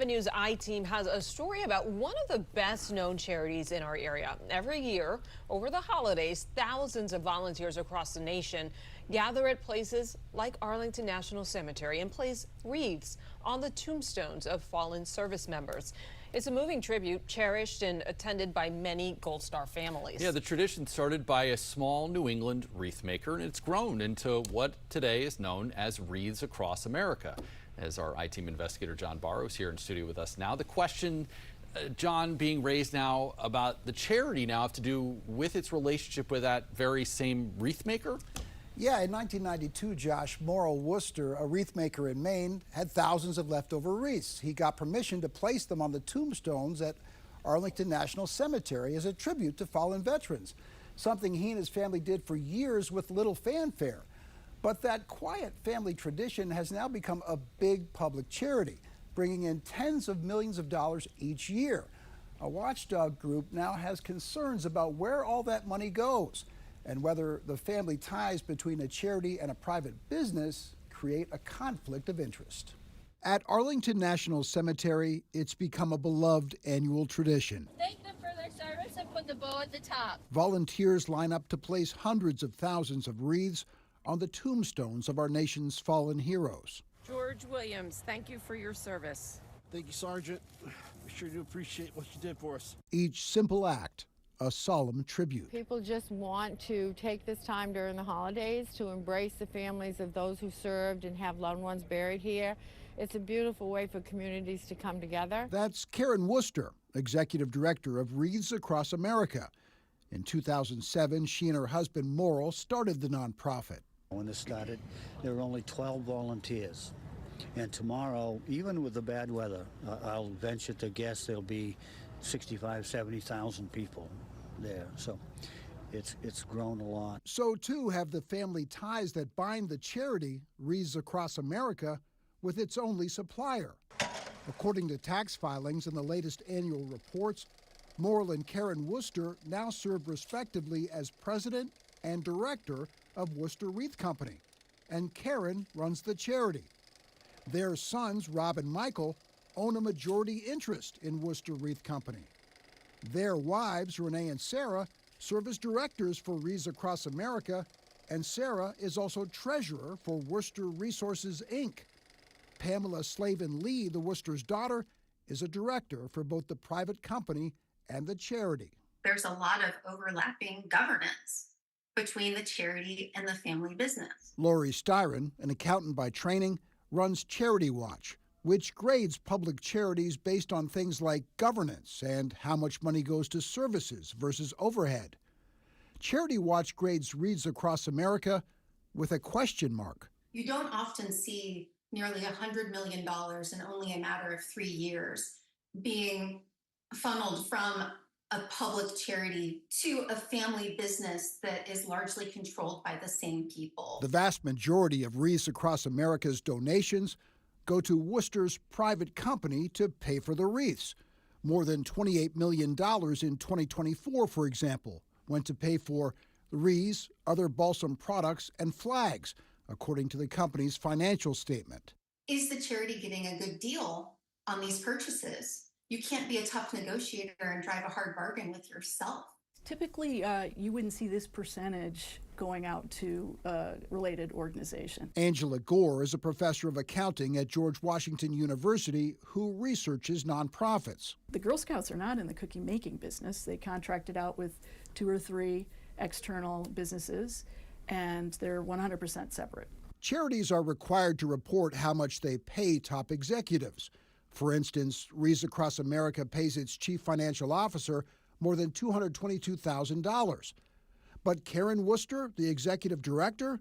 News I-Team has a story about one of the best known charities in our area. Every year, over the holidays, thousands of volunteers across the nation gather at places like Arlington National Cemetery and place wreaths on the tombstones of fallen service members. It's a moving tribute, cherished and attended by many Gold Star families. Yeah, the tradition started by a small New England wreath maker, and it's grown into what today is known as Wreaths Across America. As our I-Team investigator John Barrow is here in studio with us now. The question, John, being raised now about the charity now have to do with its relationship with that very same wreath maker? Yeah, in 1992, Josh Morrill Worcester, a wreath maker in Maine, had thousands of leftover wreaths. He got permission to place them on the tombstones at Arlington National Cemetery as a tribute to fallen veterans, something he and his family did for years with little fanfare. But that quiet family tradition has now become a big public charity, bringing in tens of millions of dollars each year. A watchdog group now has concerns about where all that money goes and whether the family ties between a charity and a private business create a conflict of interest. At Arlington National Cemetery, it's become a beloved annual tradition. Thank them for their service and put the bow at the top. Volunteers line up to place hundreds of thousands of wreaths on the tombstones of our nation's fallen heroes. George Williams, thank you for your service. Thank you, Sergeant. We sure do appreciate what you did for us. Each simple act, a solemn tribute. People just want to take this time during the holidays to embrace the families of those who served and have loved ones buried here. It's a beautiful way for communities to come together. That's Karen Worcester, Executive Director of Wreaths Across America. In 2007, she and her husband Morrill started the nonprofit. When this started, there were only 12 volunteers. And tomorrow, even with the bad weather, I'll venture to guess there'll be 65, 70,000 people there. So it's grown a lot. So too have the family ties that bind the charity, Wreaths Across America, with its only supplier. According to tax filings and the latest annual reports, Morrill and Karen Worcester now serve respectively as president and director of Worcester Wreath Company, and Karen runs the charity. Their sons, Rob and Michael, own a majority interest in Worcester Wreath Company. Their wives, Renee and Sarah, serve as directors for Wreaths Across America, and Sarah is also treasurer for Worcester Resources, Inc. Pamela Slavin Lee, the Worcester's daughter, is a director for both the private company and the charity. There's a lot of overlapping governance between the charity and the family business. Lori Styron, an accountant by training, runs Charity Watch, which grades public charities based on things like governance and how much money goes to services versus overhead. Charity Watch grades Wreaths Across America with a question mark. You don't often see nearly $100 million in only a matter of 3 years being funneled from a public charity to a family business that is largely controlled by the same people. The vast majority of Wreaths Across America's donations go to Worcester's private company to pay for the wreaths. More than $28 million in 2024, for example, went to pay for wreaths, other balsam products, and flags, according to the company's financial statement. Is the charity getting a good deal on these purchases? You can't be a tough negotiator and drive a hard bargain with yourself. Typically, you wouldn't see this percentage going out to a related organization. Angela Gore is a professor of accounting at George Washington University who researches nonprofits. The Girl Scouts are not in the cookie making business. They contracted out with 2 or 3 external businesses, and they're 100% separate. Charities are required to report how much they pay top executives. For instance, Wreaths Across America pays its chief financial officer more than $222,000. But Karen Worcester, the executive director,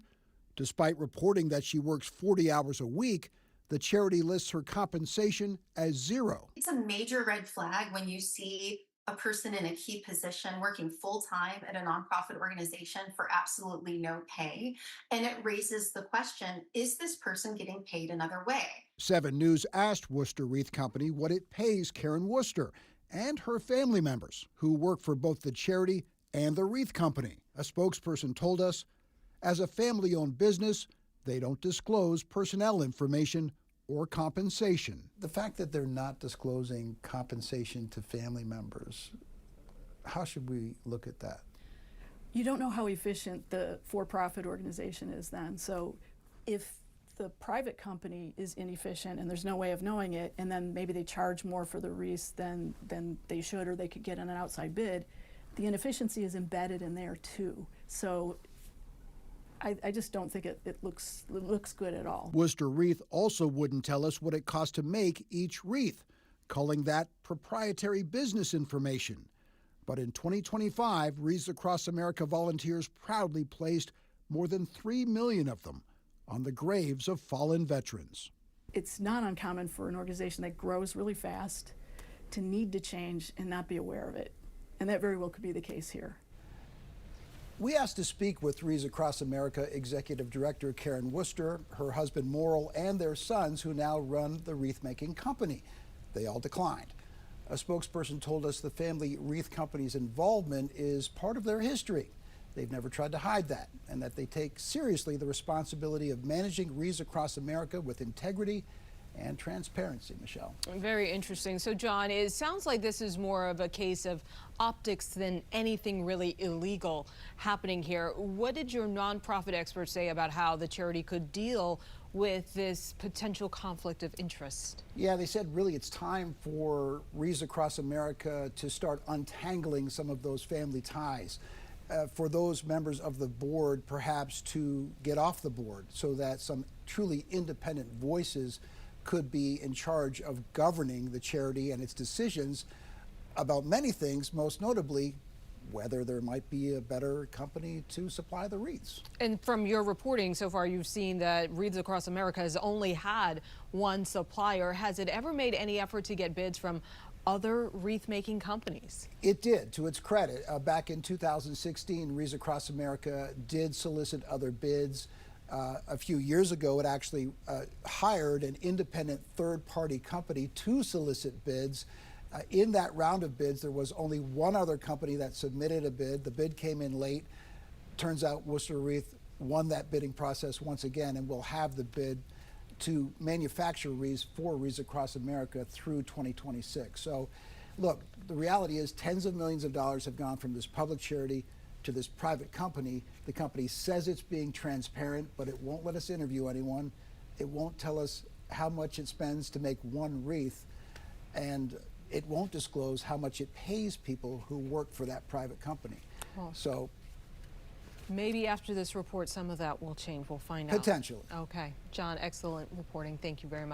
despite reporting that she works 40 hours a week, the charity lists her compensation as zero. It's a major red flag when you see a person in a key position working full-time at a nonprofit organization for absolutely no pay. And it raises the question, is this person getting paid another way? 7 News asked Worcester Wreath Company what it pays Karen Worcester and her family members who work for both the charity and the Wreath Company. A spokesperson told us, as a family-owned business, they don't disclose personnel information or compensation. The fact that they're not disclosing compensation to family members, how should we look at that? You don't know how efficient the for-profit organization is then. So if the private company is inefficient and there's no way of knowing it, and then maybe they charge more for the wreaths than they should, or they could get on an outside bid, the inefficiency is embedded in there too. So I just don't think it looks good at all. Worcester Wreath also wouldn't tell us what it cost to make each wreath, calling that proprietary business information. But in 2025, Wreaths Across America volunteers proudly placed more than 3 million of them on the graves of fallen veterans. It's not uncommon for an organization that grows really fast to need to change and not be aware of it. And that very well could be the case here. We asked to speak with Wreaths Across America Executive Director Karen Worcester, her husband Morrill, and their sons who now run the wreath-making company. They all declined. A spokesperson told us the family wreath company's involvement is part of their history. They've never tried to hide that, and that they take seriously the responsibility of managing Wreaths Across America with integrity and transparency. Michelle. Very interesting. So, John, it sounds like this is more of a case of optics than anything really illegal happening here. What did your nonprofit experts say about how the charity could deal with this potential conflict of interest? Yeah, they said really it's time for Wreaths Across America to start untangling some of those family ties. For those members of the board perhaps to get off the board so that some truly independent voices could be in charge of governing the charity and its decisions about many things, most notably whether there might be a better company to supply the wreaths. And from your reporting so far, you've seen that Wreaths Across America has only had one supplier. Has it ever made any effort to get bids from other wreath-making companies? It did, to its credit. Back in 2016, Wreaths Across America did solicit other bids. A few years ago, it actually hired an independent third-party company to solicit bids. In that round of bids, there was only one other company that submitted a bid. The bid came in late. Turns out Worcester Wreath won that bidding process once again and will have the bid to manufacture wreaths for Wreaths Across America through 2026. So, look, the reality is tens of millions of dollars have gone from this public charity to this private company. The company says it's being transparent, but it won't let us interview anyone. It won't tell us how much it spends to make one wreath, and it won't disclose how much it pays people who work for that private company. Well, so maybe after this report, some of that will change. We'll find out. Potentially. Okay. John, excellent reporting. Thank you very much.